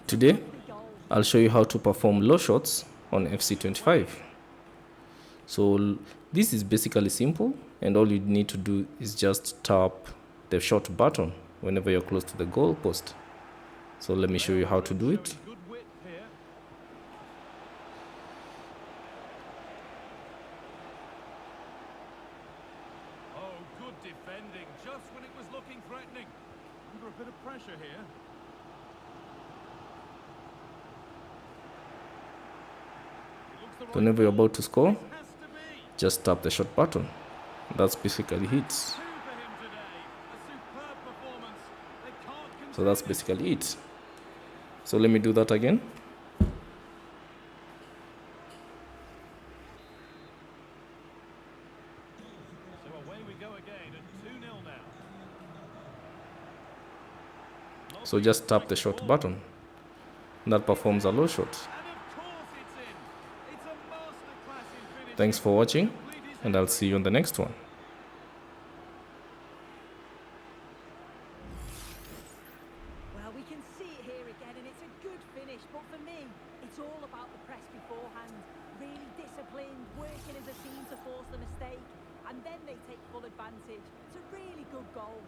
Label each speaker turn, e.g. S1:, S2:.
S1: Today, I'll show you how to perform low shots on FC25. So this is basically simple, and all you need to do is just tap the shot button whenever you're close to the goal post. So let me show you how to do it.
S2: Oh, good defending, just when it was looking threatening. Under a bit of pressure here.
S1: Whenever you're about to score, just tap the shot button. That's basically it. So that's basically it. So let me do that again.
S2: So away we go again at 2-0 now.
S1: So just tap the shot button. That performs a low shot.
S2: And of course it's in. It's a masterclass in finishing.
S1: Thanks for watching, and I'll see you on the next one.
S3: Well, we can see it here again, and it's a good finish. But for me, it's all about the press beforehand. Really disciplined, working as a team to force the mistake, and then they take full advantage. It's a really good goal.